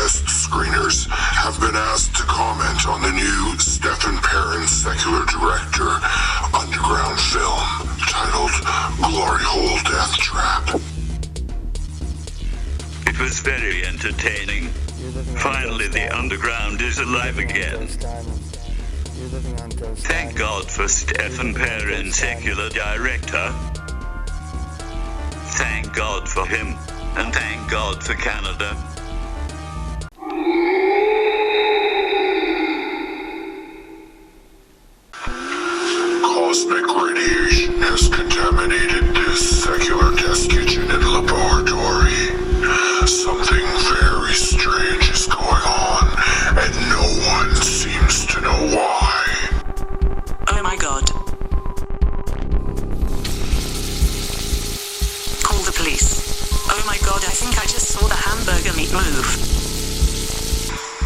test screeners have been asked to comment on the new Stephen Perrin secular director underground film titled Glory Hole Death Trap. It was very entertaining. Finally, the underground is alive again. Thank God for Stephen Perrin, secular director. Thank God for him, and thank God for Canada. Cosmic radiation has contaminated this secular test kitchen and laboratory. Something very strange is going on, and no one seems to know why. Oh my God. Call the police. Oh my God, I think I just saw the hamburger meat move.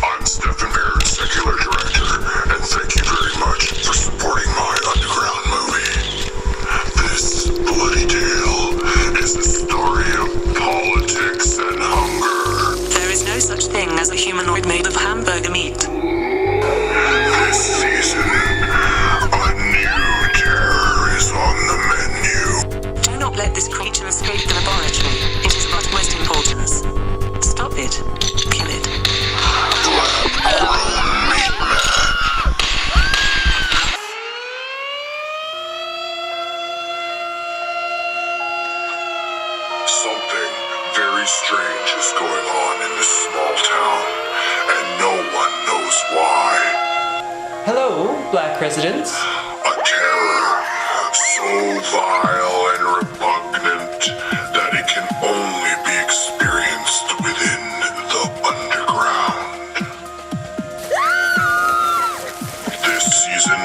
I'm Stephen Perrin, secular director, and thank you very much for supporting my underground movie. This bloody tale is a story of politics and hunger. There is no such thing as a humanoid made of hamburger meat. This season, a new terror is on the menu. Do not let this creature escape the laboratory. It is of utmost importance. Stop it. Kill it. Lab-grown meat man. Something very strange is going on in this small town, and no one knows why. Hello, Black residents. A terror so vile and repugnant that it can only be experienced within the underground. This season,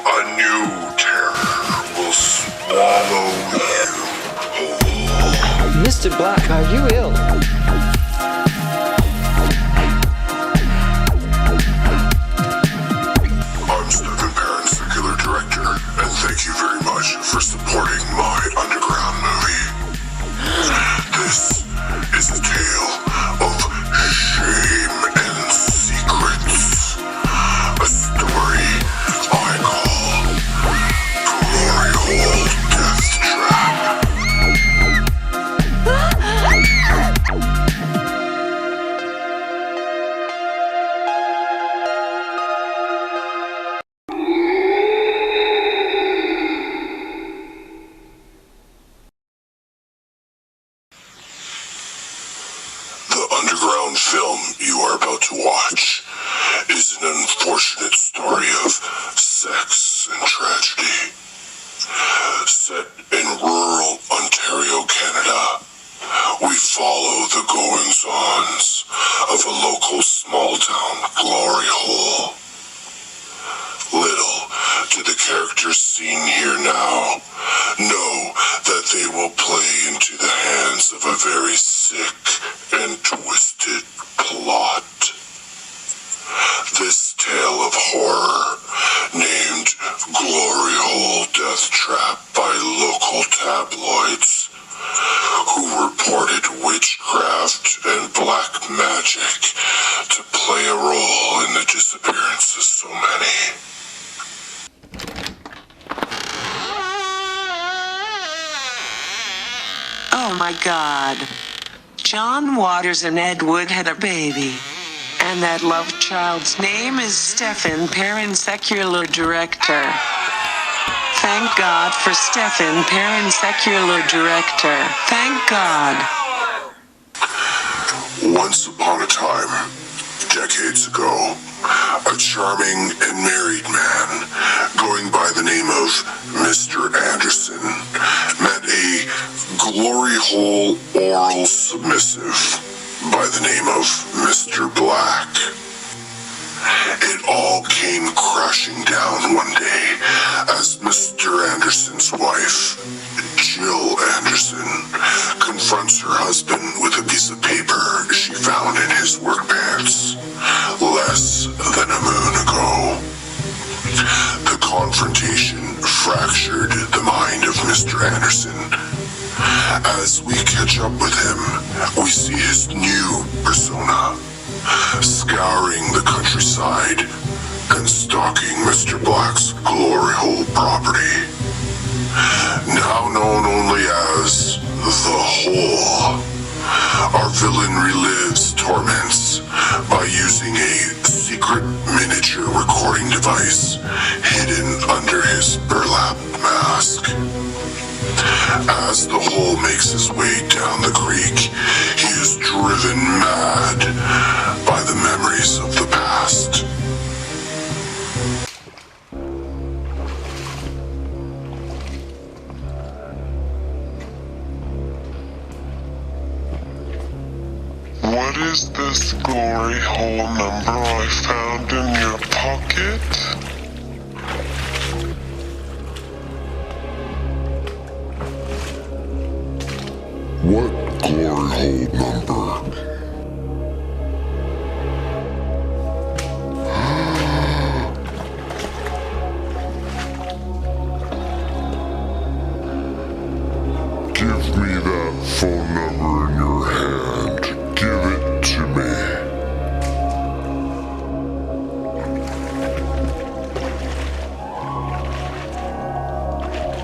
a new terror will swallow you whole. Mr. Black, are you ill? I'm Stephen Perrin, secular director, and thank you very much for supporting my underground movie. This is a tale of shame and secrets. A story I call Glory Hole Death Trap. The underground film you are about to watch is an unfortunate story of sex and tragedy. Set in rural Ontario, Canada, we follow the goings-ons of a local small-town glory hole. Little do the characters seen here now know that they will play into the hands of a very sick and twisted plot. This tale of horror, named Glory Hole Death Trap by local tabloids, who reported witchcraft and black magic to play a role in the disappearance of so many. Oh my God. John Waters and Ed Wood had a baby. And that love child's name is Stephen Perrin, secular director. Thank God for Stephen Perrin, secular director. Thank God. Once upon a time, decades ago, a charming and married man going by the name of Mr. Anderson met a glory hole oral submissive by the name of Mr. Black. It all came crashing down one day as Mr. Anderson's wife, Jill Anderson, confronts her husband with a piece of paper she found in his work pants less than a moon ago. The confrontation fractured the mind of Mr. Anderson. As we catch up with him, we see his new persona, scouring the countryside and stalking Mr. Black's glory hole property, now known only as the Hole. Our villain relives torments by using a secret miniature recording device hidden under his burlap mask. As the Hole makes his way down the creek, he is driven mad by the memories of the past. What is this glory hole number I found in your pocket? What glory hole number? Give me that phone number in your hand. Give it to me.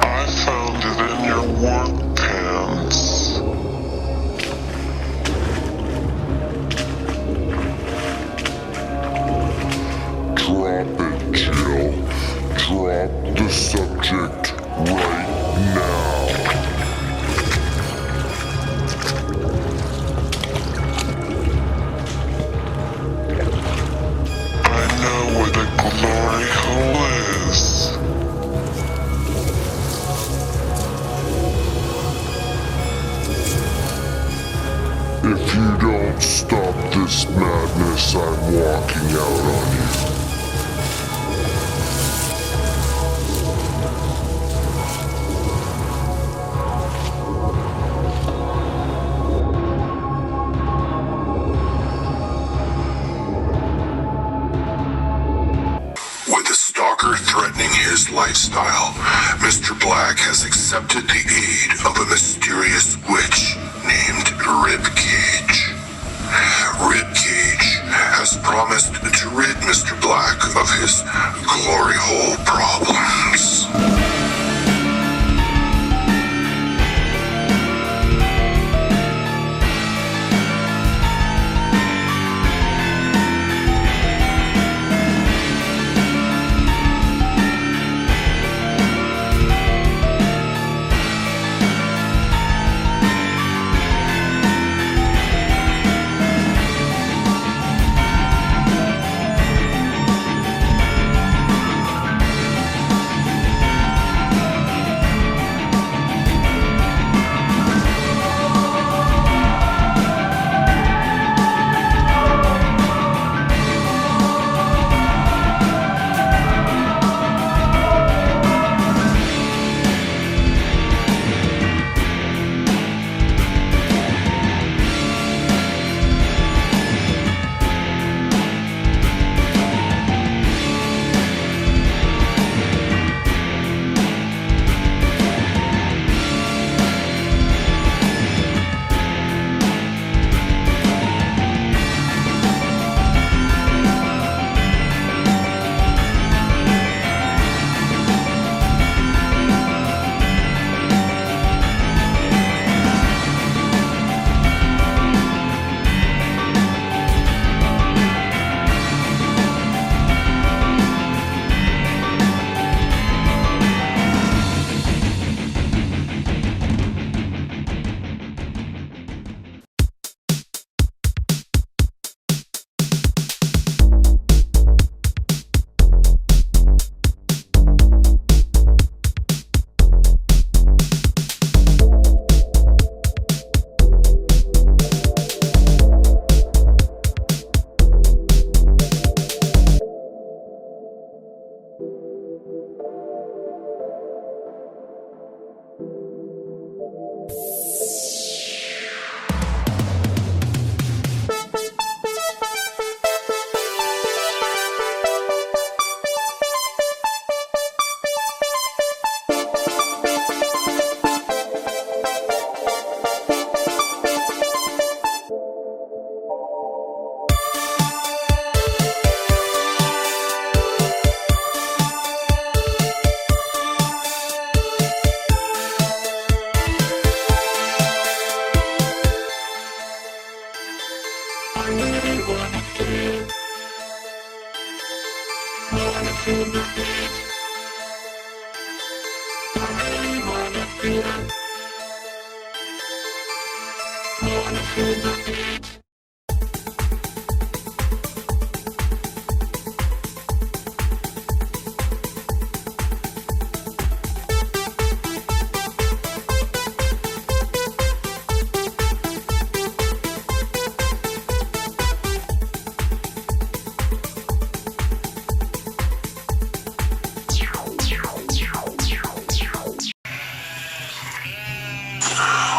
I found it in your work pants. Drop it, Jill. Drop the subject right now. I know where the glory hole is. If you don't stop this madness, I'm walking out on you. With the stalker threatening his lifestyle, Mr. Black has accepted the aid of a mysterious witch named Ribcage. Ribcage has promised to rid Mr. Black of his glory hole problems.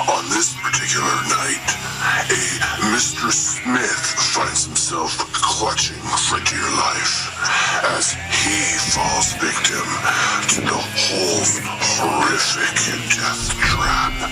On this particular night, a Mr. Smith finds himself clutching for dear life as he falls victim to the whole horrific death trap.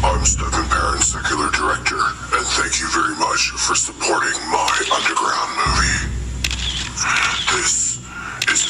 I'm Stephen Perrin, Secular Director, and thank you very much for supporting my underground movie. This is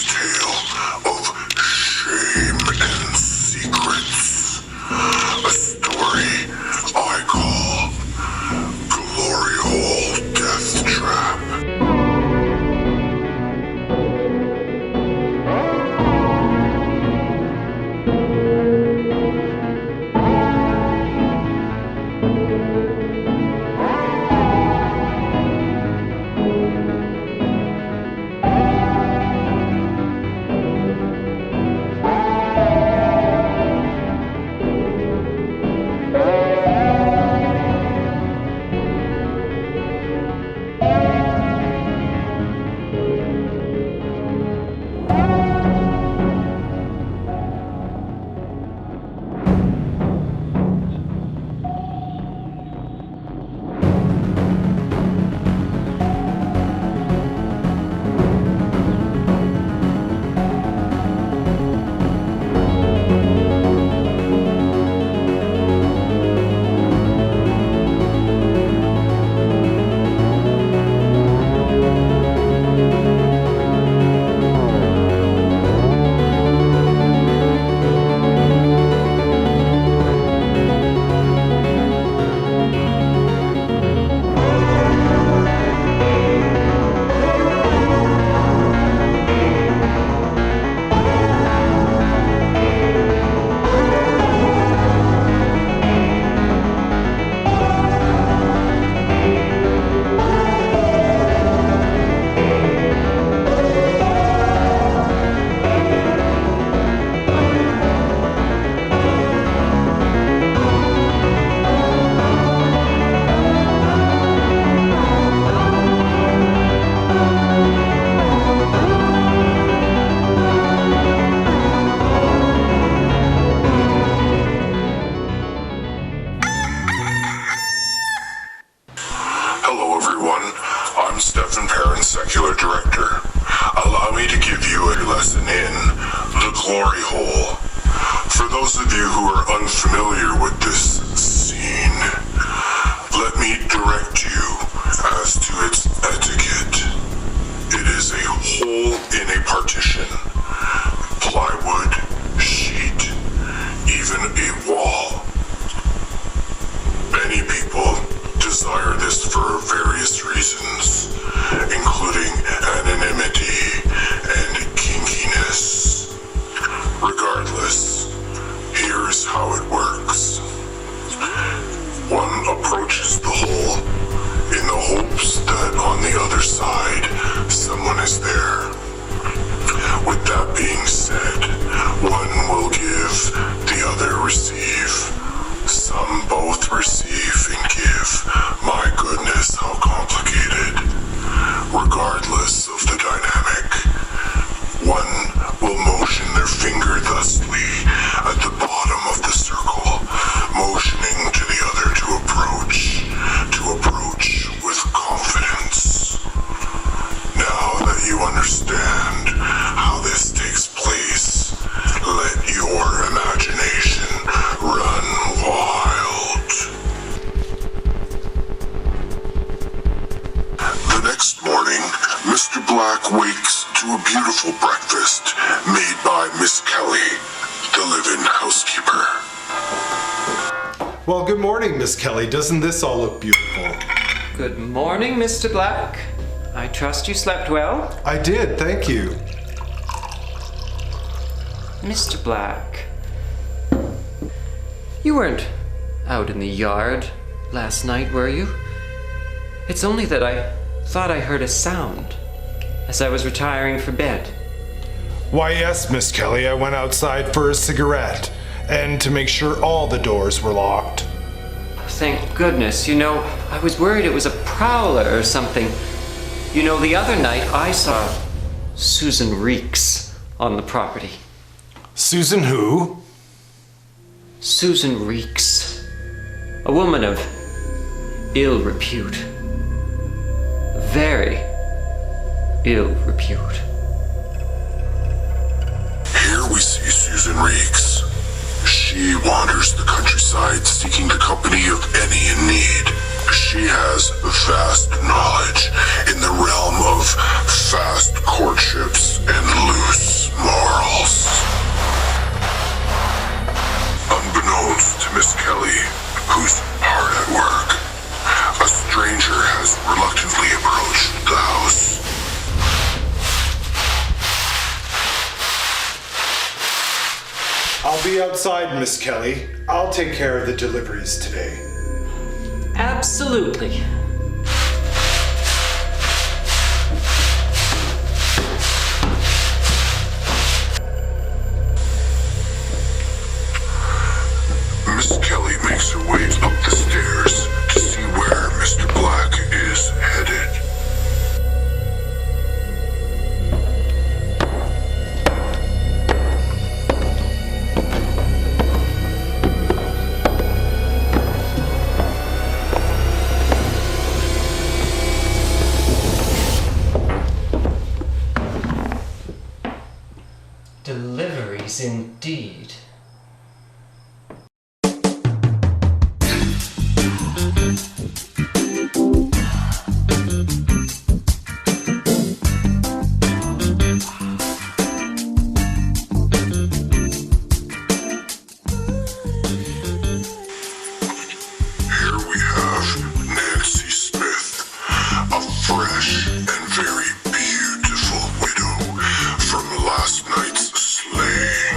glory hole. For those of you who are unfamiliar with this scene, let me direct you as to its etiquette. It is a hole in a partition, plywood, sheet, even a wall. Many people desire this for various reasons, including anonymity and kinkiness. Regardless, here's how it works. One approaches the hole in the hopes that on the other side someone is there. With that being said, one will give, the other receive. Some both receive and give. My goodness, how complicated. Regardless of the dynamic, one will motion their finger thusly at the bottom of the circle, motioning to the other to approach with confidence. Now that you understand how this takes place, let your imagination run wild. The next morning, Mr. Black wakes to a beautiful breakfast made by Miss Kelly, the live-in housekeeper. Well, good morning, Miss Kelly. Doesn't this all look beautiful? Good morning, Mr. Black. I trust you slept well? I did, thank you. Mr. Black, you weren't out in the yard last night, were you? It's only that I thought I heard a sound as I was retiring for bed. Why, yes, Miss Kelly, I went outside for a cigarette and to make sure all the doors were locked. Thank goodness. You know, I was worried it was a prowler or something. You know, the other night I saw Susan Reeks on the property. Susan who? Susan Reeks. A woman of ill repute. Very ill repute. Here we see Susan Reeks. She wanders the countryside seeking the company of any in need. She has vast knowledge in the realm of fast courtships and loose morals. Unbeknownst to Miss Kelly, who's hard at work, a stranger has reluctantly approached the house. I'll be outside, Miss Kelly. I'll take care of the deliveries today. Absolutely. Miss Kelly makes her way up the stairs to see where Mr. Black is headed. Deliveries indeed. Here we have Nancy Smith, a fresh and very beautiful widow from last night's slaying.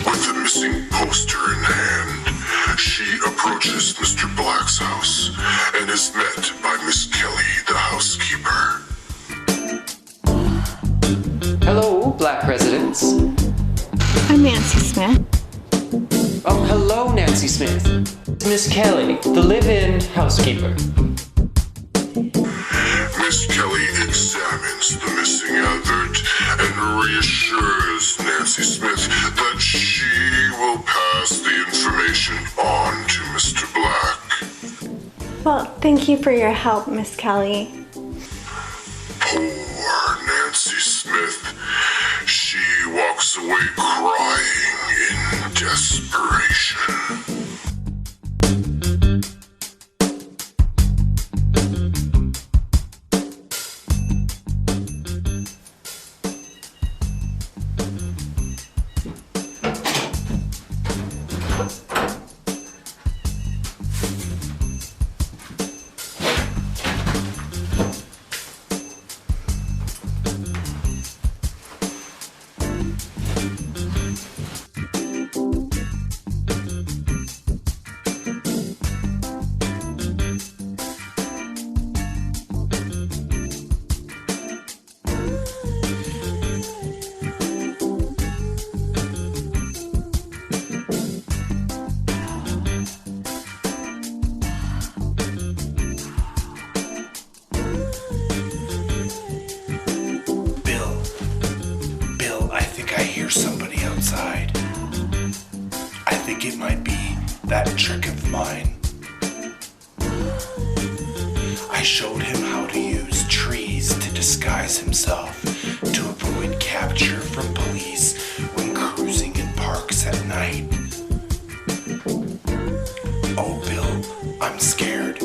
With the missing poster in hand, she approaches Mr. Black's house and is met by Miss Kelly, the housekeeper. Hello, Black residents. I'm Nancy Smith. Oh, hello, Nancy Smith. Miss Kelly, the live-in housekeeper. Miss Kelly examines the missing advert and reassures Nancy Smith that she will pass the information on to Mr. Black. Well, thank you for your help, Miss Kelly. Poor Nancy Smith. She walks walks away crying in desperation. Somebody outside. I think it might be that trick of mine. I showed him how to use trees to disguise himself to avoid capture from police when cruising in parks at night. Oh, Bill, I'm scared.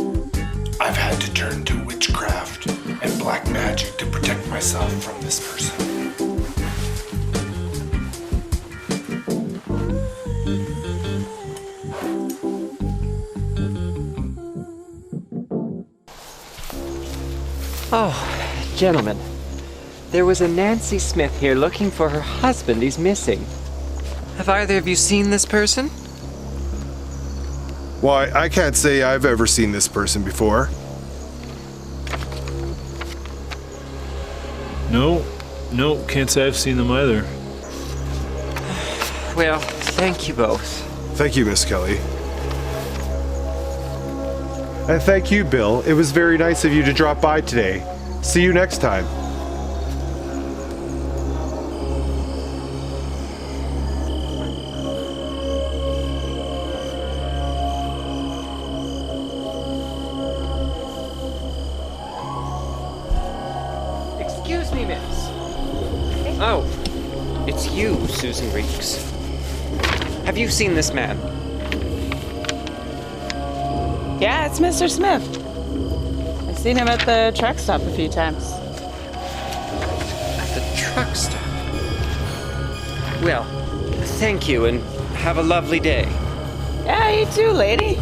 I've had to turn to witchcraft and black magic to protect myself from this person. Oh, gentlemen, there was a Nancy Smith here looking for her husband. He's missing. Have either of you seen this person? Why, I can't say I've ever seen this person before. No, can't say I've seen them either. Well, thank you both. Thank you, Miss Kelly. And thank you, Bill. It was very nice of you to drop by today. See you next time. Excuse me, miss. Oh, it's you, Susan Reeks. Have you seen this man? Yeah, it's Mr. Smith. I've seen him at the truck stop a few times. At the truck stop? Well, thank you and have a lovely day. Yeah, you too, lady.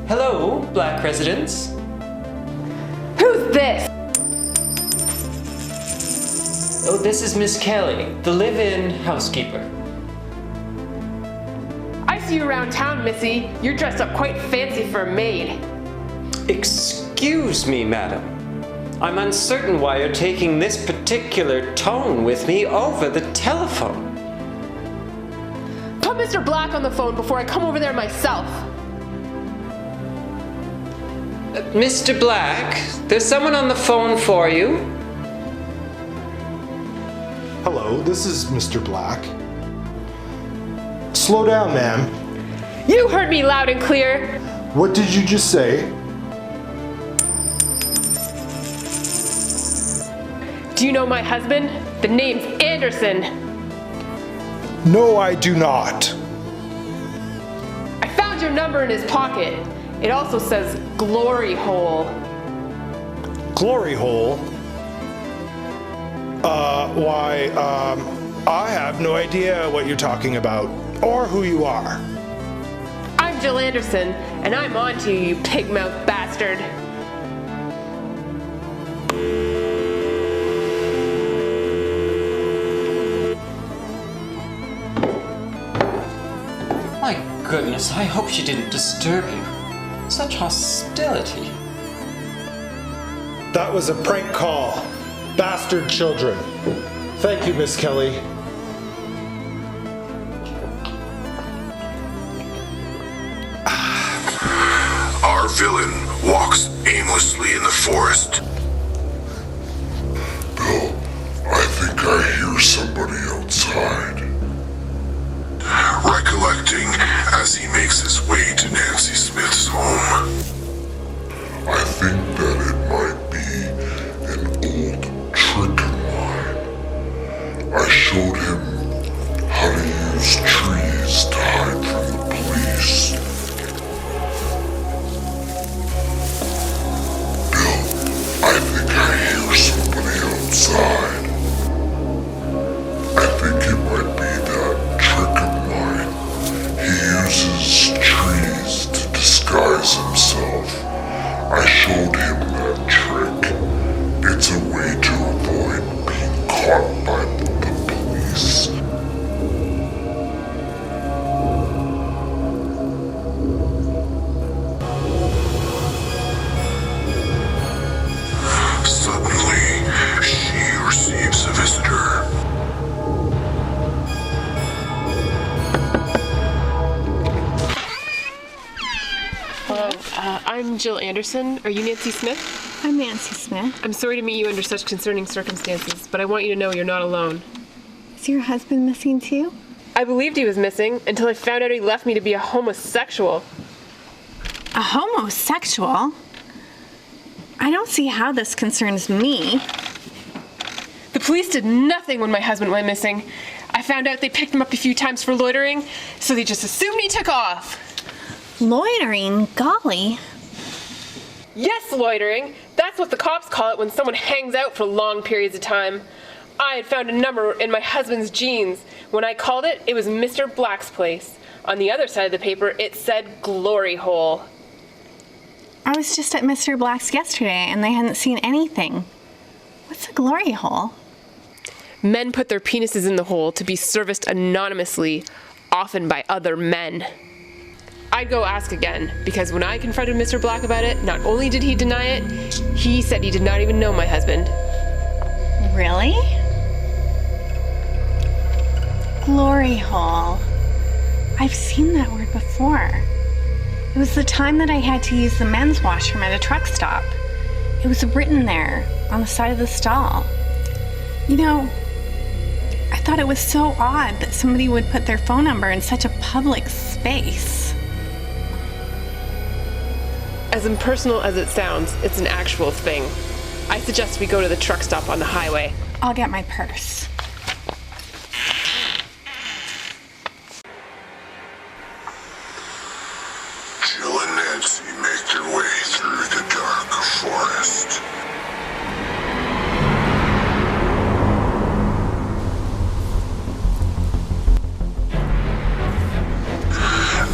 Hello, Black residents. Who's this? Oh, this is Miss Kelly, the live-in housekeeper. I see you around town, Missy. You're dressed up quite fancy for a maid. Excuse me, madam. I'm uncertain why you're taking this particular tone with me over the telephone. Put Mr. Black on the phone before I come over there myself. Mr. Black, there's someone on the phone for you. Hello, this is Mr. Black. Slow down, ma'am. You heard me loud and clear. What did you just say? Do you know my husband? The name's Anderson. No, I do not. I found your number in his pocket. It also says glory hole. Glory hole? I have no idea what you're talking about, or who you are. I'm Jill Anderson, and I'm on to you, you pig-mouthed bastard. My goodness, I hope she didn't disturb you. Such hostility. That was a prank call. Bastard children. Thank you, Miss Kelly. Our villain walks aimlessly in the forest. Bill, Jill Anderson. Are you Nancy Smith? I'm Nancy Smith. I'm sorry to meet you under such concerning circumstances, but I want you to know you're not alone. Is your husband missing too? I believed he was missing until I found out he left me to be a homosexual. A homosexual? I don't see how this concerns me. The police did nothing when my husband went missing. I found out they picked him up a few times for loitering, so they just assumed he took off. Loitering? Golly. Yes, loitering. That's what the cops call it when someone hangs out for long periods of time. I had found a number in my husband's jeans. When I called it, it was Mr. Black's place. On the other side of the paper, it said Glory Hole. I was just at Mr. Black's yesterday and they hadn't seen anything. What's a glory hole? Men put their penises in the hole to be serviced anonymously, often by other men. I'd go ask again, because when I confronted Mr. Black about it, not only did he deny it, he said he did not even know my husband. Really? Glory hole. I've seen that word before. It was the time that I had to use the men's washroom at a truck stop. It was written there on the side of the stall. You know, I thought it was so odd that somebody would put their phone number in such a public space. As impersonal as it sounds, it's an actual thing. I suggest we go to the truck stop on the highway. I'll get my purse. Jill and Nancy make their way through the dark forest.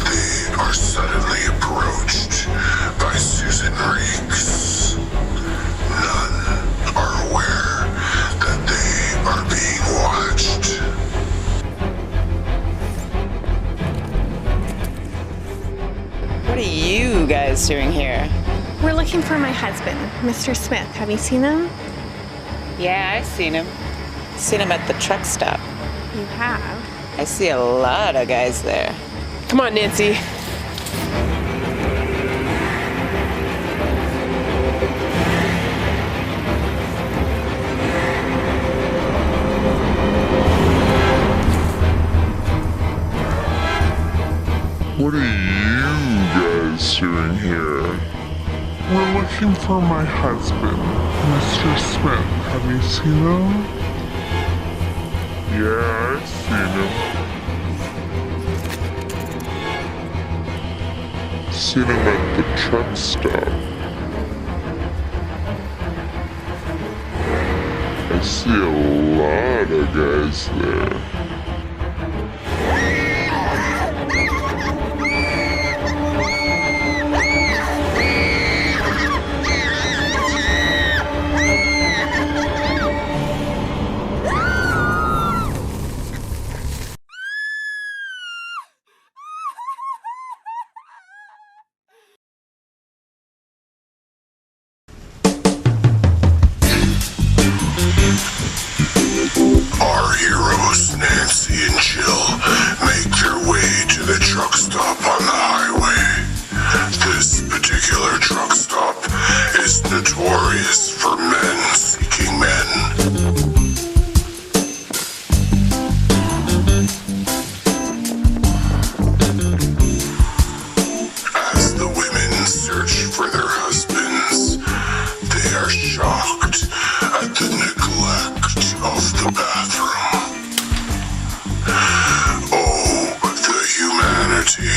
They are suddenly approached by Susan Reeks. None are aware that they are being watched. What are you guys doing here? We're looking for my husband, Mr. Smith. Have you seen him? Yeah, I've seen him. Seen him at the truck stop. You have? I see a lot of guys there. Come on, Nancy. What are you guys doing here? We're looking for my husband, Mr. Smith. Have you seen him? Yeah, I've seen him. Seen him at the truck stop. I see a lot of guys there. Our heroes, Nancy and Jill, make their way to the truck stop on the highway. This particular truck stop is notorious for men seeking men. As the women search for their husbands, they are shocked at the neglect of the bathroom. Oh, the humanity.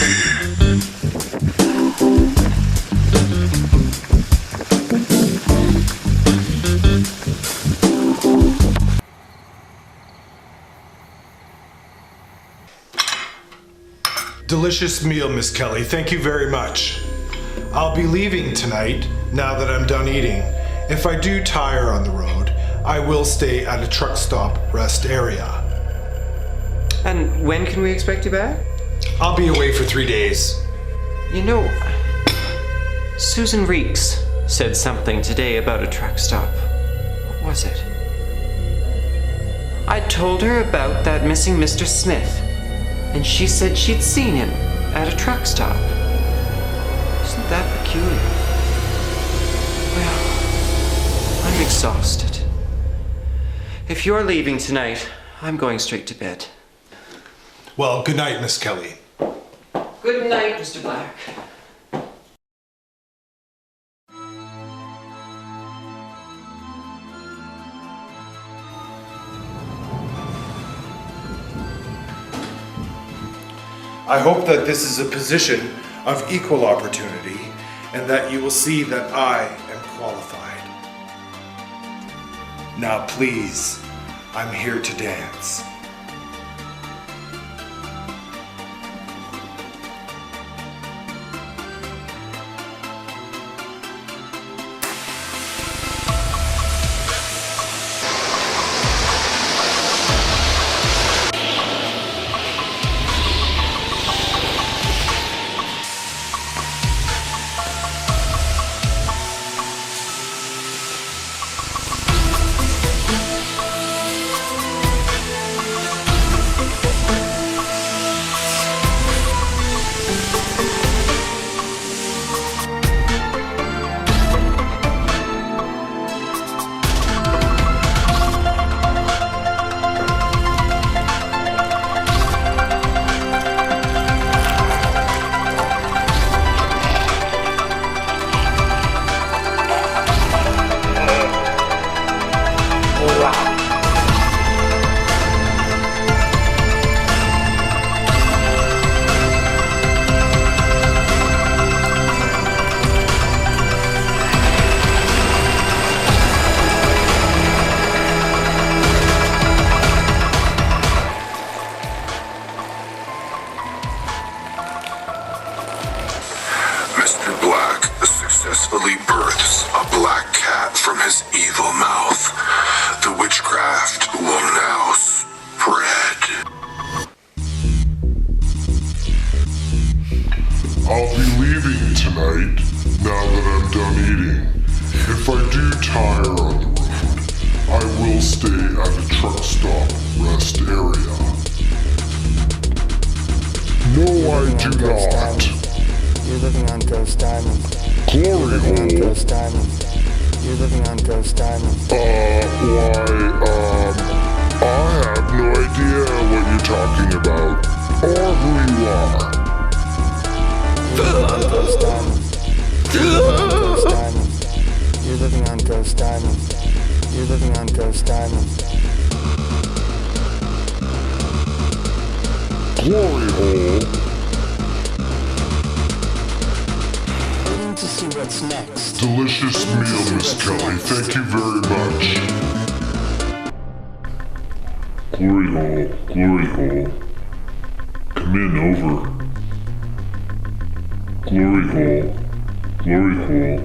Delicious meal, Miss Kelly. Thank you very much. I'll be leaving tonight now that I'm done eating. If I do tire on the road, I will stay at a truck stop rest area. And when can we expect you back? I'll be away for 3 days. You know, Susan Reeks said something today about a truck stop. What was it? I told her about that missing Mr. Smith, and she said she'd seen him at a truck stop. Isn't that peculiar? I'm exhausted. If you're leaving tonight, I'm going straight to bed. Well, good night, Miss Kelly. Good night, Mr. Black. I hope that this is a position of equal opportunity and that you will see that I am qualified. Now please, I'm here to dance. Mr. Black successfully births a black cat from his evil mouth. The witchcraft will now spread. I'll be leaving tonight, now that I'm done eating. If I do tire on the road, I will stay at a truck stop rest area. No, I do not. You're living on Ghost Island. Glory hole. Ghost Island. You're living on Ghost Island. I have no idea what you're talking about, or who you are. Ghost Island. You're living on Ghost Island. You're living on Ghost Island. Glory hole. To see what's next. Delicious meal, Miss Kelly. Thank you very much. Glory hole, glory hole. Come in over. Glory hole, glory hole.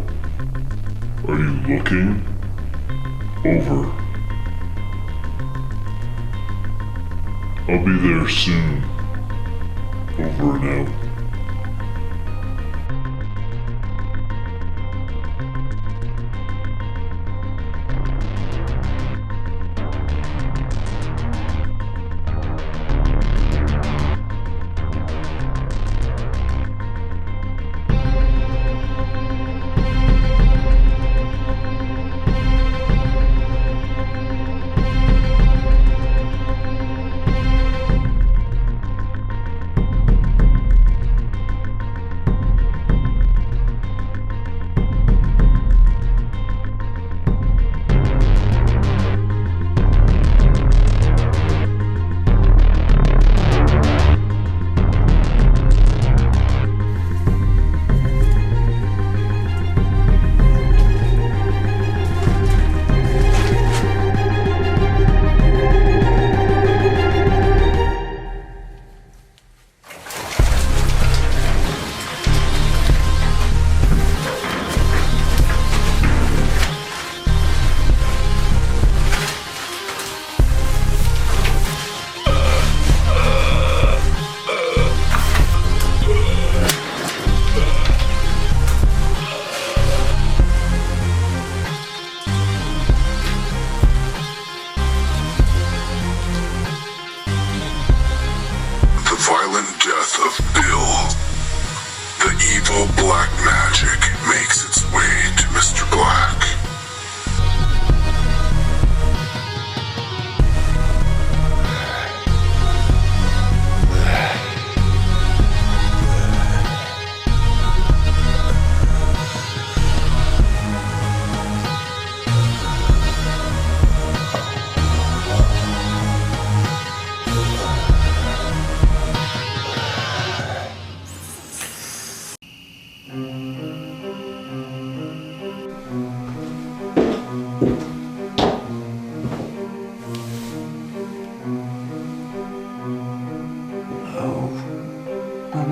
Are you looking? Over. I'll be there soon. Over and out. Evil black magic makes its way to Mr. Black.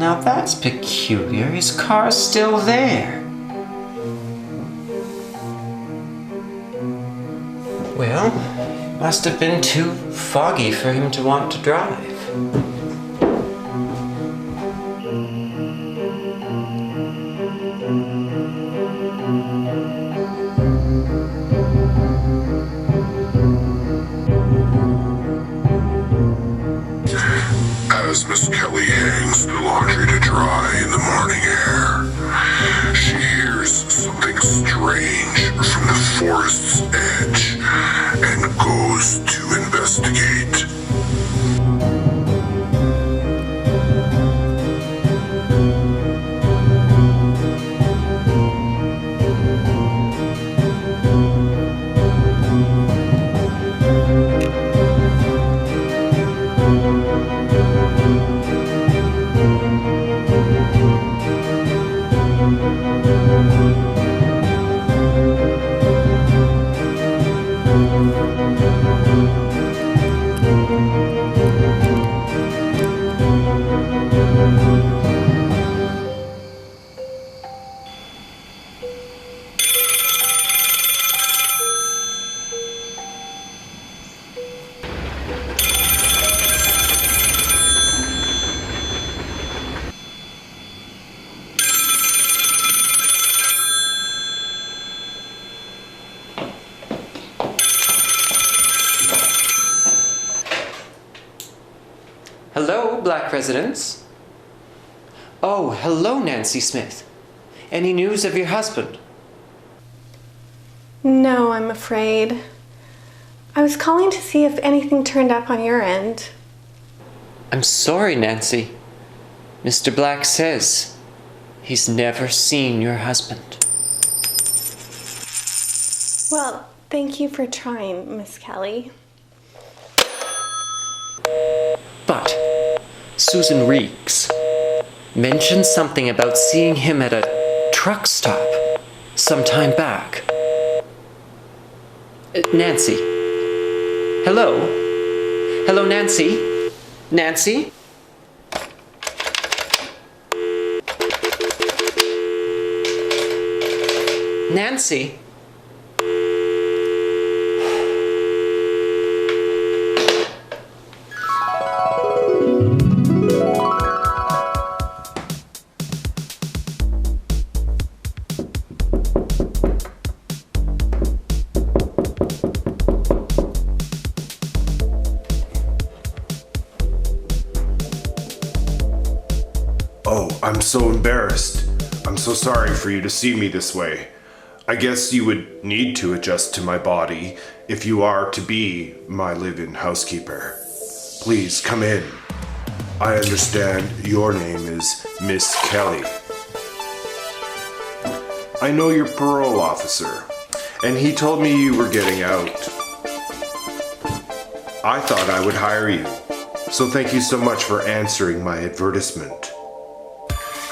now that's peculiar. His car's still there. Well, must have been too foggy for him to want to drive. As Miss Kelly hangs the laundry to dry in the morning air, she hears something strange from the forest's edge and goes to investigate. Hello, Black residents. Oh, hello, Nancy Smith. Any news of your husband? No, I'm afraid. I was calling to see if anything turned up on your end. I'm sorry, Nancy. Mr. Black says he's never seen your husband. Well, thank you for trying, Miss Kelly. But Susan Reeks mentioned something about seeing him at a truck stop some time back. Nancy? Hello? Hello, Nancy? Nancy? Nancy? Oh, I'm so embarrassed. I'm so sorry for you to see me this way. I guess you would need to adjust to my body if you are to be my live-in housekeeper. Please come in. I understand your name is Miss Kelly. I know your parole officer, and he told me you were getting out. I thought I would hire you, so thank you so much for answering my advertisement.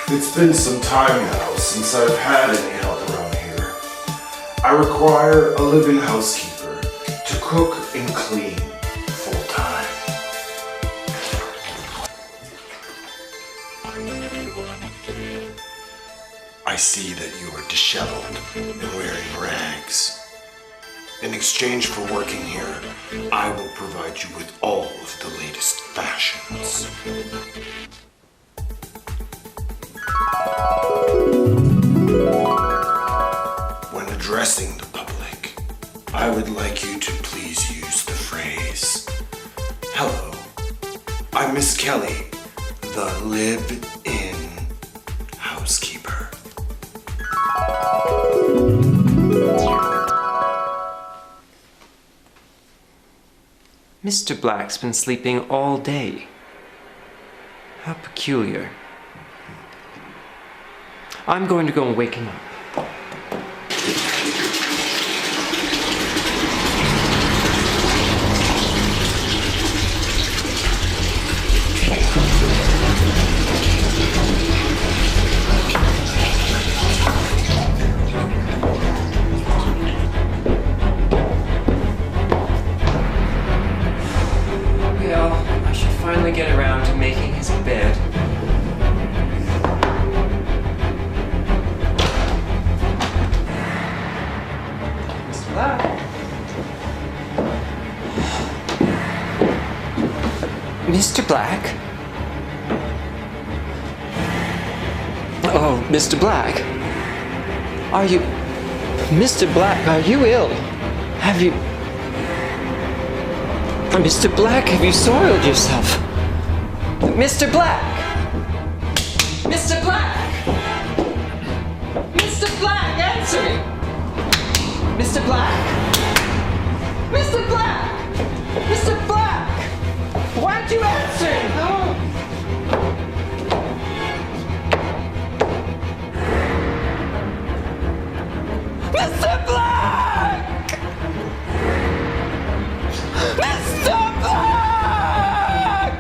It's been some time now since I've had any help around here. I require a live-in housekeeper to cook and clean full-time. I see that you are disheveled and wearing rags. In exchange for working here, I will provide you with all of the latest fashions. When addressing the public, I would like you to please use the phrase, "Hello, I'm Miss Kelly, the live-in housekeeper." Mr. Black's been sleeping all day. How peculiar. I'm going to go and wake him up. Well, I should finally get around to making his bed. Mr. Black? Oh, Mr. Black. Are you... Mr. Black, are you ill? Have you... Mr. Black, have you soiled yourself? Mr. Black! Mr. Black! Mr. Black, answer me! Mr. Black! Mr. Black! Mr. Black! Why aren't you answering? Oh. Mr. Black! Mr. Black!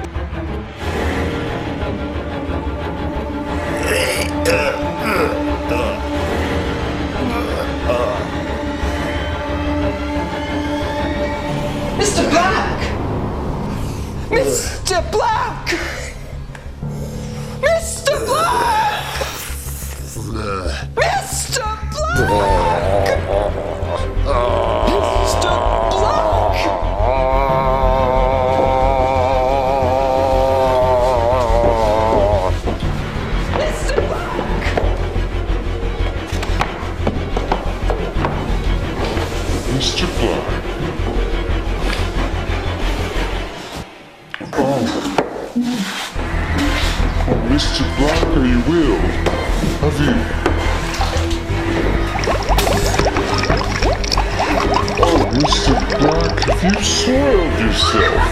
Mr. Black! Mr. Black! Mr. Black! Mr. Black! Mr. Mr. Black. Oh, Mr. Black, are you ill? Have you... Oh, Mr. Black, have you soiled yourself?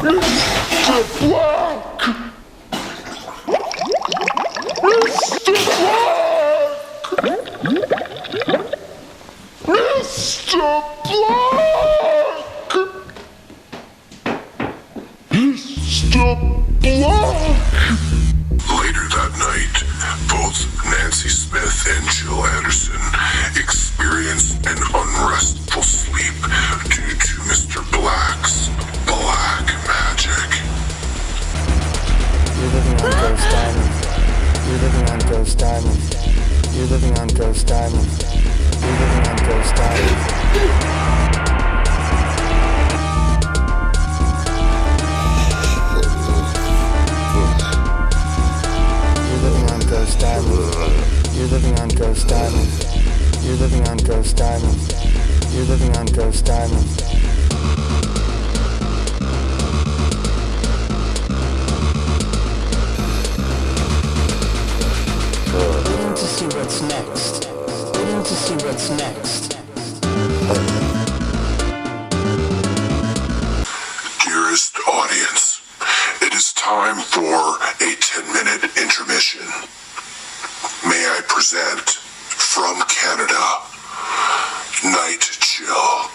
Mr. Black! Mr. Black! Mr. Black! Mr. Black! Later that night, both Nancy Smith and Jill Anderson experienced an unrestful sleep due to Mr. Black's black magic. You're living on Ghost Diamond. You're living on Ghost Diamond. You're living on Ghost Diamond. You're living on Ghost Diamond. You're living on Ghost Diamond. You're living on Ghost Diamond. You're living on Ghost Diamond. You're living on Ghost Diamond. Waiting to see what's next. Waiting to see what's next. Dearest audience, it is time for a 10-minute intermission. May I present, from Canada, Night Chill.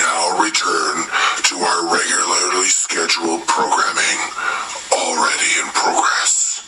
now return to our regularly scheduled programming, already in progress.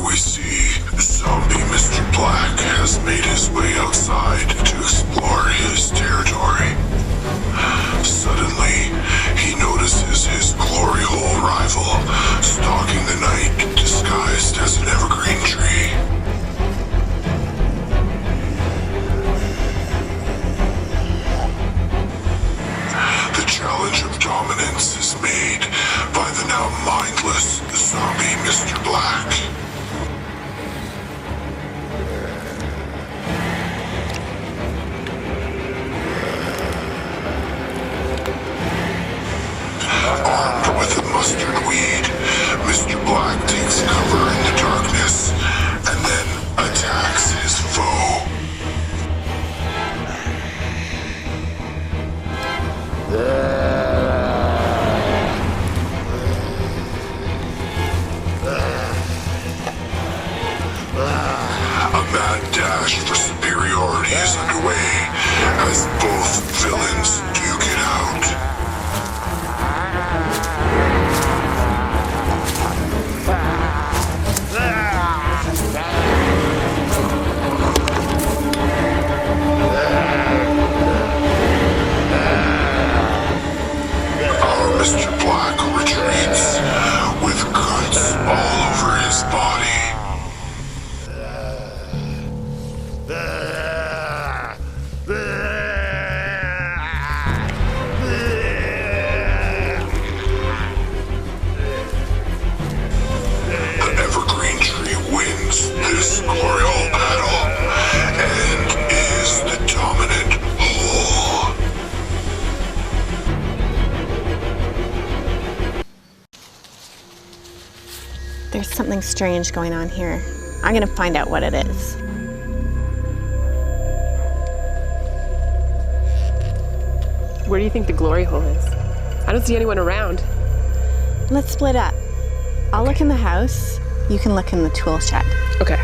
We see zombie Mr. Black has made his way outside to explore his territory. Suddenly, he notices his glory hole rival stalking the night disguised as an evergreen tree. The challenge of dominance is made by the now mindless zombie Mr. Black. Armed with a mustard weed, Mr. Black takes cover in the darkness and then attacks his foe. A mad dash for superiority is underway as both villains duke it out. Mr. Black retreats with cuts all over his body. The evergreen tree wins this glory hole battle and is the dominant hole. There's something strange going on here. I'm gonna find out what it is. Where do you think the glory hole is? I don't see anyone around. Let's split up. I'll look in the house. You can look in the tool shed. Okay.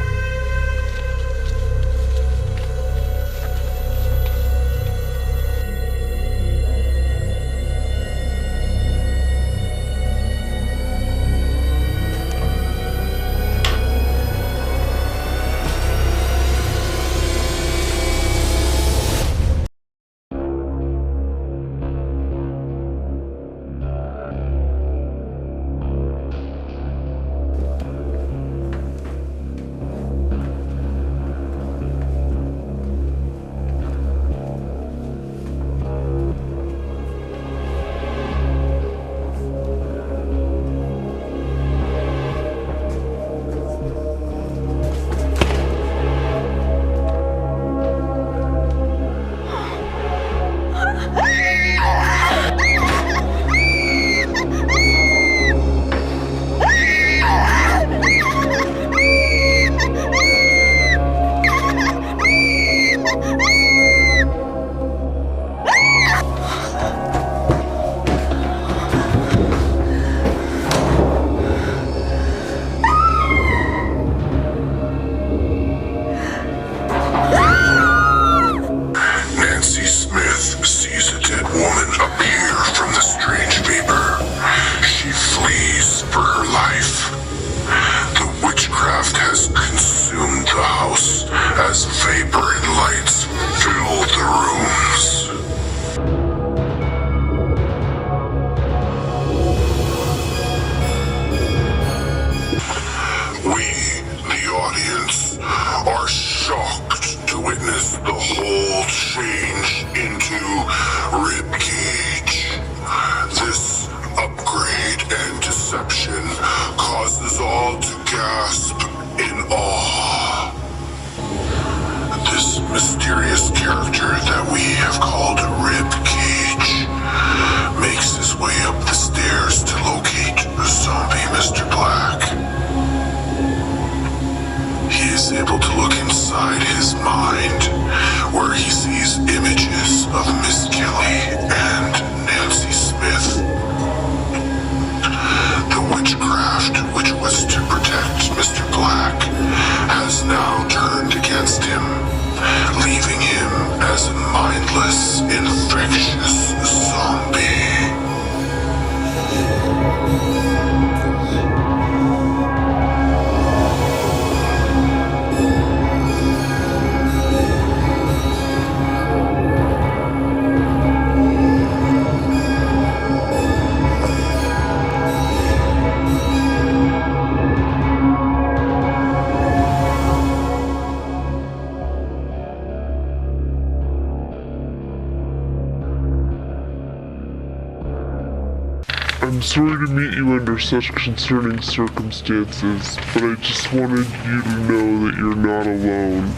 I'm sorry to meet you under such concerning circumstances, but I just wanted you to know that you're not alone.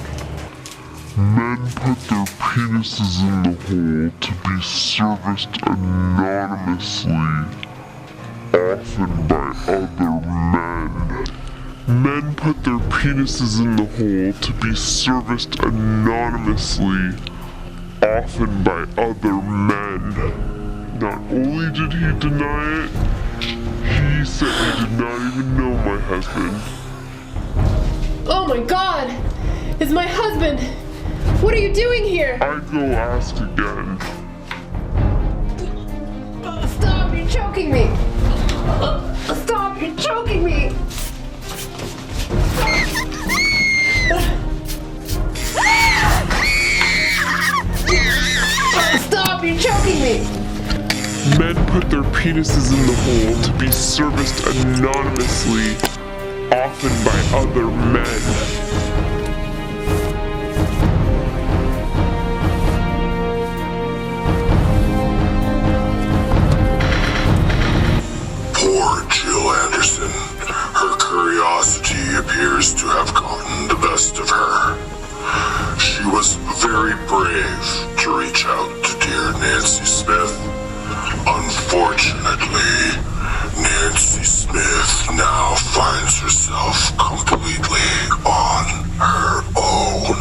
Men put their penises in the hole to be serviced anonymously, often by other men. Men put their penises in the hole to be serviced anonymously, often by other men. Not only did he deny it, he said he did not even know my husband. Oh my God! It's my husband! What are you doing here? I'd go ask again. Stop! You're choking me! Stop! You're choking me! Stop! You're choking me! Men put their penises in the hole to be serviced anonymously, often by other men. Poor Jill Anderson. Her curiosity appears to have gotten the best of her. She was very brave to reach out to dear Nancy Smith. Unfortunately, Nancy Smith now finds herself completely on her own.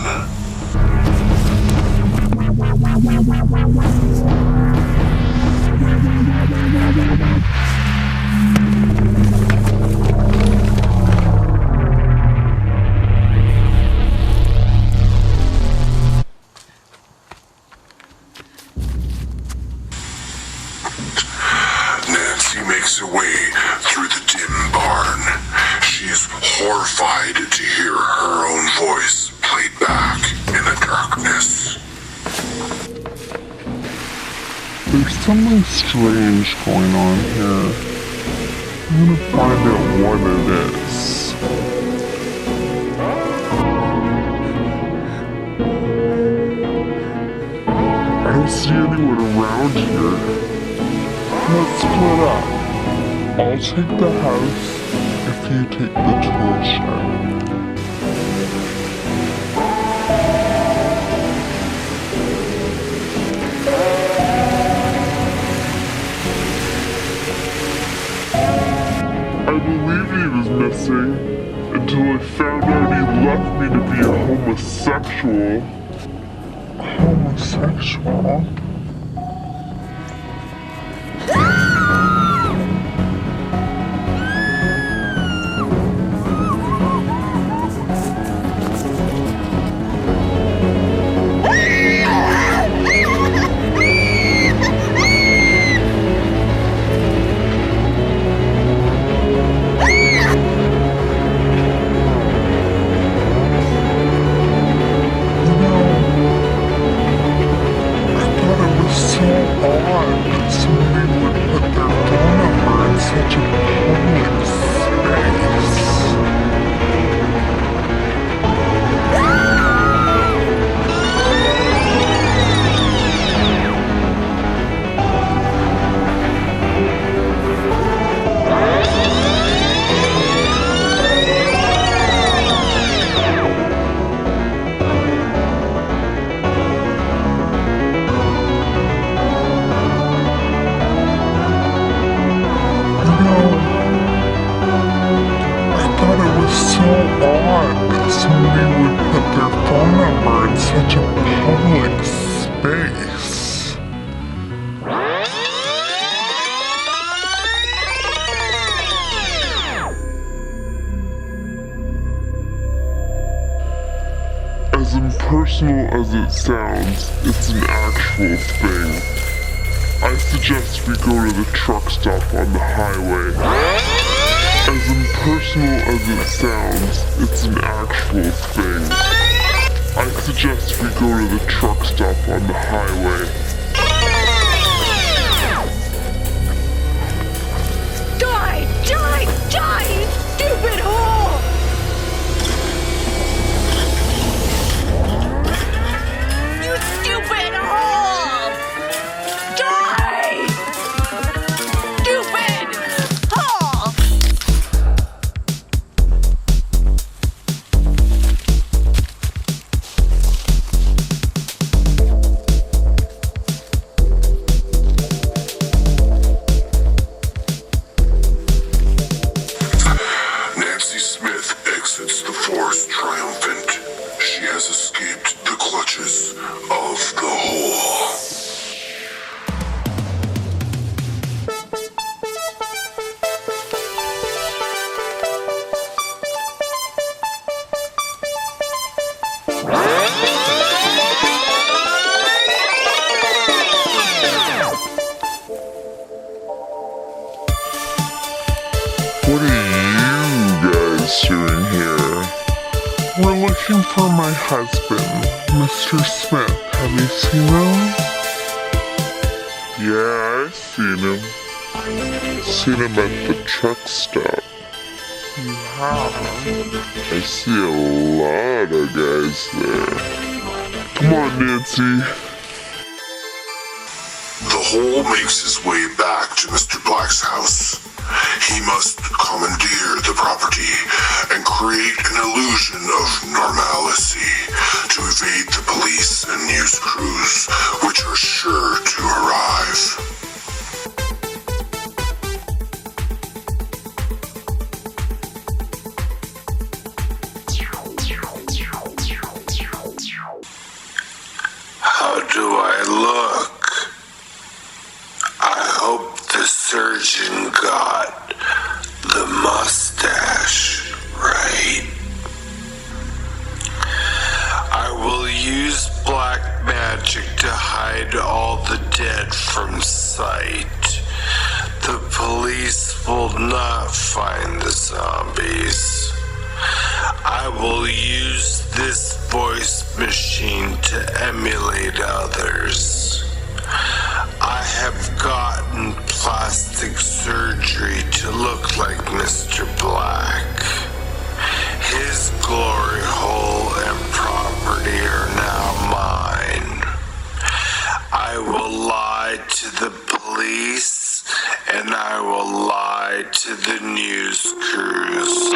Nancy makes her way through the dim barn. She is horrified to hear her own voice played back in the darkness. There's something strange going on here. I'm gonna find out what it is. I don't see anyone around here. Let's split up. I'll take the house if you take the tool shed. I believed he was missing until I found out he left me to be a homosexual. Homosexual? As impersonal as it sounds, it's an actual thing. I suggest we go to the truck stop on the highway. As impersonal as it sounds, it's an actual thing. I suggest we go to the truck stop on the highway. Die! Die! Die! You stupid whore! You stupid whore! Die! Stupid! looking for my husband, Mr. Smith. Have you seen him? Yeah, I've seen him. Seen him at the truck stop. You have? I see a lot of guys there. Come on, Nancy. The Hole makes his way back to Mr. Black's house. He must commandeer the property and create an illusion of normalcy to evade the police and news crews, which are sure to arrive. How do I look? I hope the surgeon got the mustache right. I will use black magic to hide all the dead from sight. The police will not find the zombies. I will use this voice machine to emulate others. I have gotten plastic surgery to look like Mr. Black. His glory hole and property are now mine. I will lie to the police and I will lie to the news crews.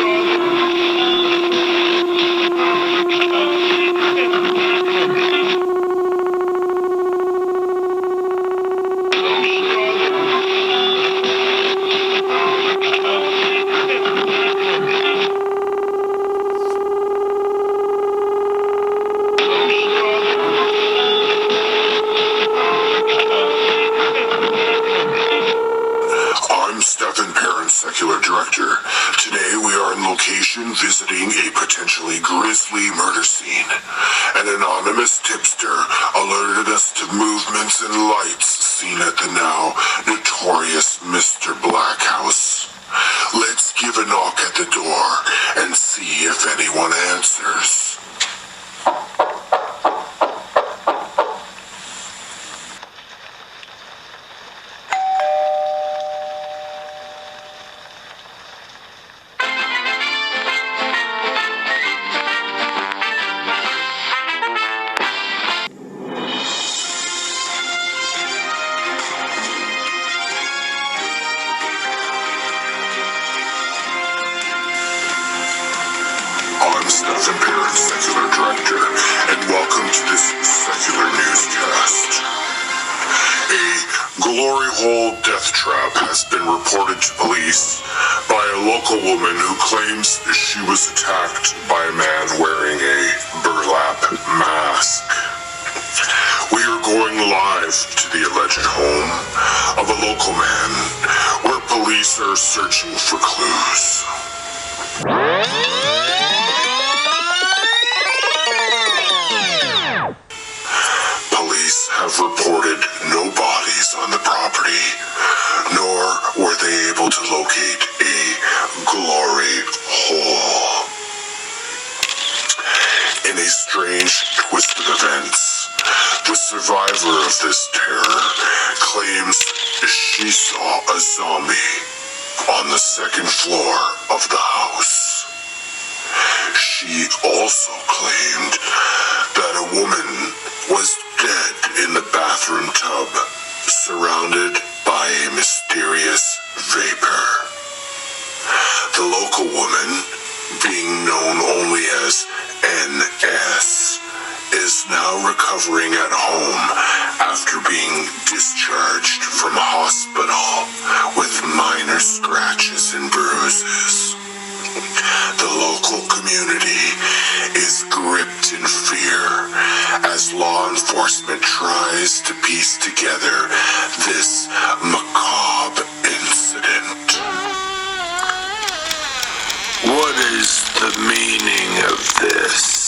Secular director. Today we are in location visiting a potentially grisly murder scene. An anonymous tipster alerted us to movements and lights seen at the now notorious Mr. Black house. Let's give a knock at the door and see if anyone answers. Secular director, and welcome to this secular newscast. A glory hole death trap has been reported to police by a local woman who claims she was attacked by a man wearing a burlap mask. We are going live to the alleged home of a local man where police are searching for clues. Police have reported no bodies on the property, nor were they able to locate a glory hole. In a strange twist of events, the survivor of this terror claims she saw a zombie on the second floor of the house. She also claimed that a woman was dead in the bathroom tub, surrounded by a mysterious vapor. The local woman, being known only as NS, is now recovering at home after being discharged from hospital with minor scratches and bruises. The local community is gripped in fear as law enforcement tries to piece together this macabre incident. What is the meaning of this?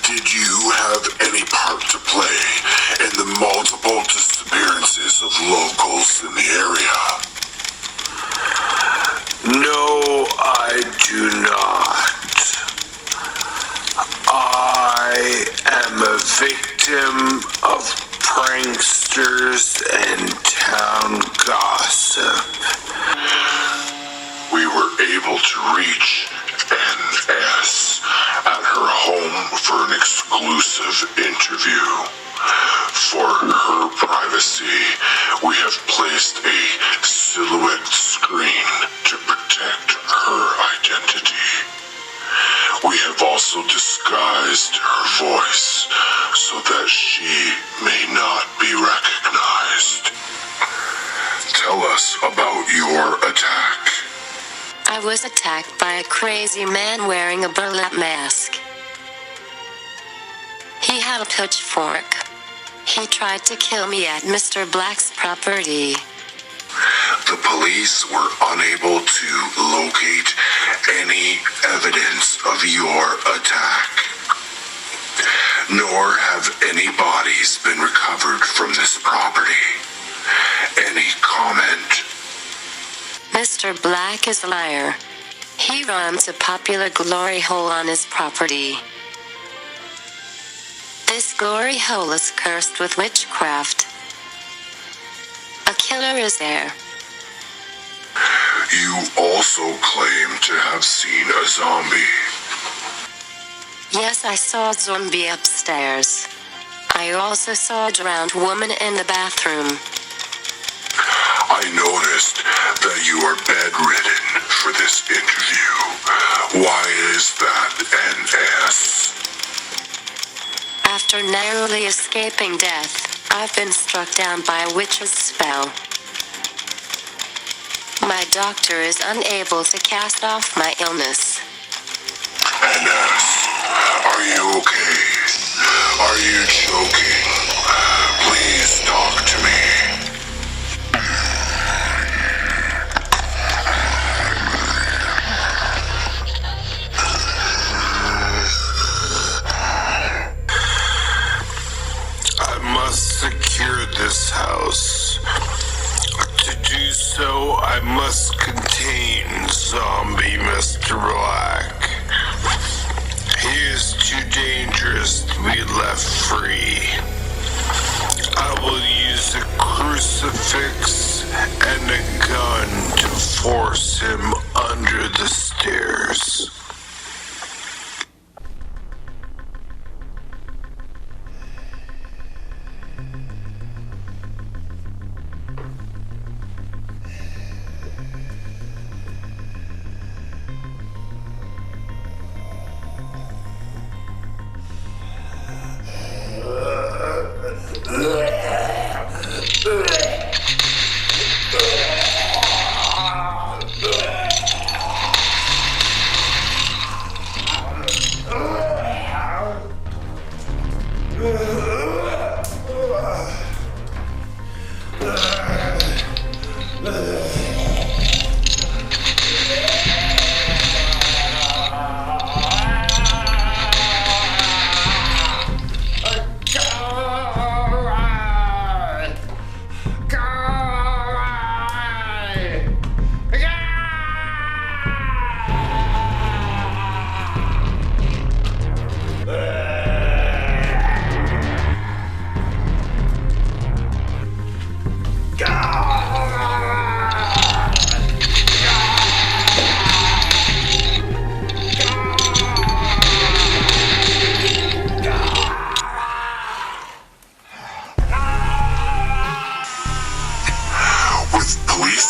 Did you have any part to play in the of pranksters and town gossip. We were able to reach NS at her home for an exclusive interview. For her privacy, we have placed a silhouette screen to protect her identity. We have also disguised her voice so that she may not be recognized. Tell us about your attack. I was attacked by a crazy man wearing a burlap mask. He had a pitchfork. He tried to kill me at Mr. Black's property. The police were unable to locate any evidence of your attack. Nor have any bodies been recovered from this property. Any comment? Mr. Black is a liar. He runs a popular glory hole on his property. This glory hole is cursed with witchcraft. A killer is there. You also claim to have seen a zombie. Yes, I saw a zombie upstairs. I also saw a drowned woman in the bathroom. I noticed that you are bedridden for this interview. Why is that, NS? After narrowly escaping death, I've been struck down by a witch's spell. My doctor is unable to cast off my illness. NS, are you okay? Are you joking? Please talk to me. I must secure this house. To do so, I must contain zombie Mr. Black. He is too dangerous to be left free. I will use a crucifix and a gun to force him under the stairs.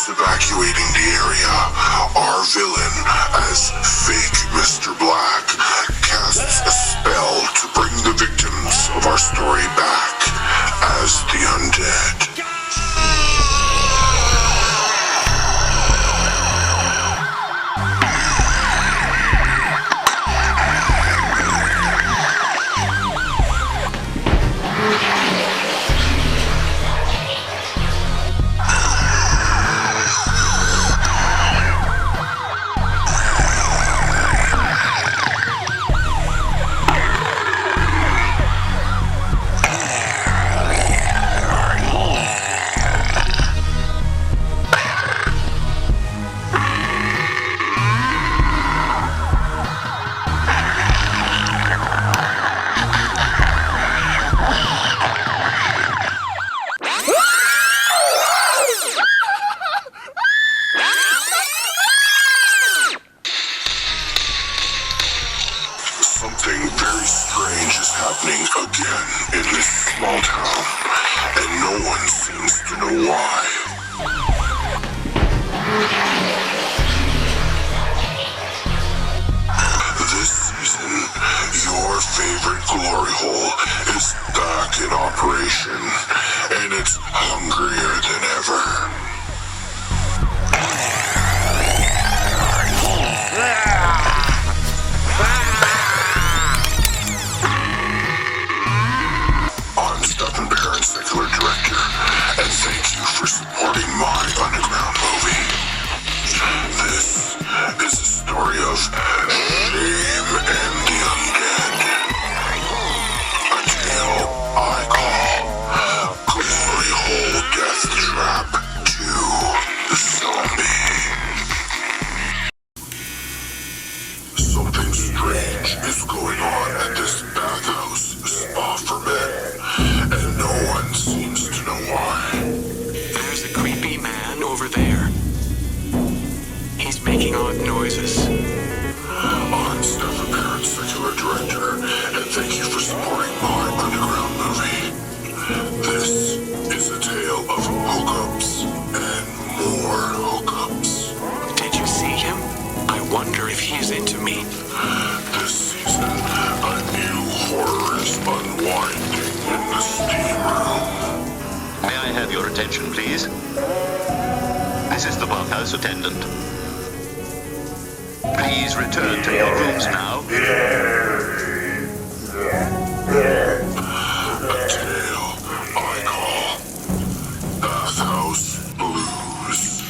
Evacuating the area, our villain, as fake Mr. Black, casts a spell to bring the victims of our story back as the undead. one seems to know why. This season, your favorite glory hole is back in operation, and it's hungrier than ever. I'm Stephen Barron, Secular Director, and thank you for supporting my underground movie. This is a story of shame and the undead. A tale I call Glory Hole Death Trap 2 Zombie. Something strange is going on at this bathhouse spa for men, and no one seems to know why. There's a creepy man over there. He's making odd noises. I'm Stephen Barron, Secular Director, and thank you for supporting my underground movie. This is a tale of hookups and more hookups. Did you see him? I wonder if he's into me. This season, a new horror is unwinding in the steam room. May I have your attention, please? This is the bathhouse attendant. Please return to your rooms now. A tale I call Bathhouse Blues.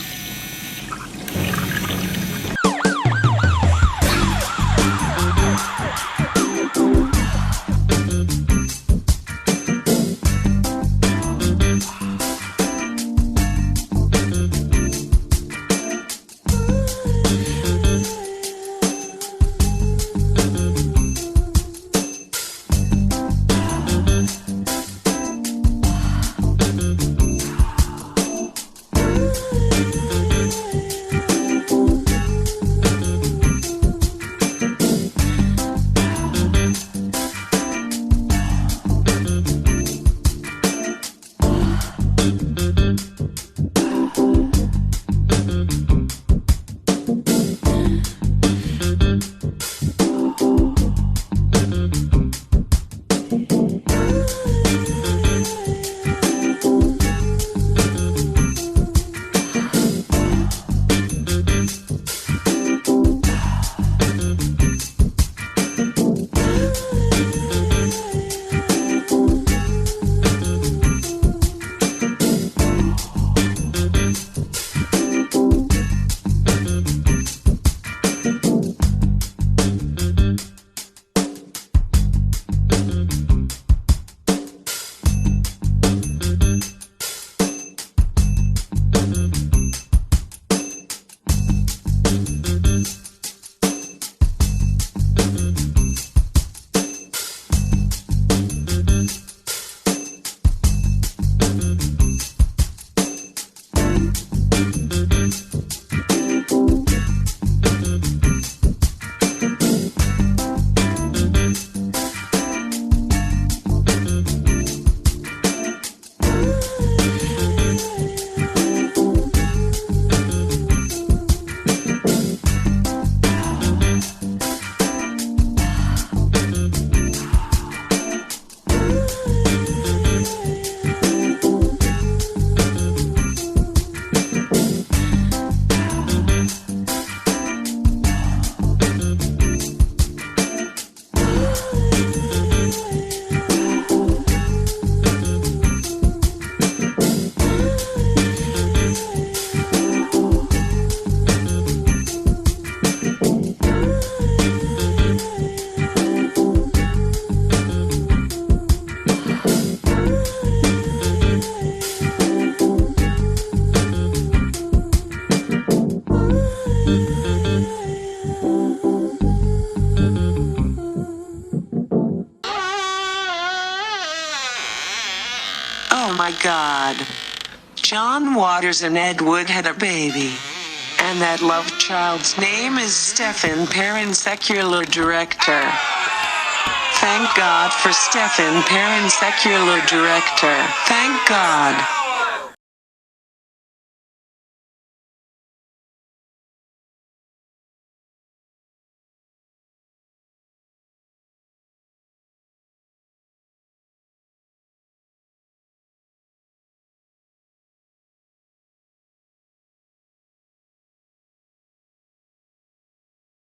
Oh my God. John Waters and Ed Wood had a baby. And that love child's name is Stephen Perrin, Secular Director. Thank God for Stephen Perrin, Secular Director. Thank God.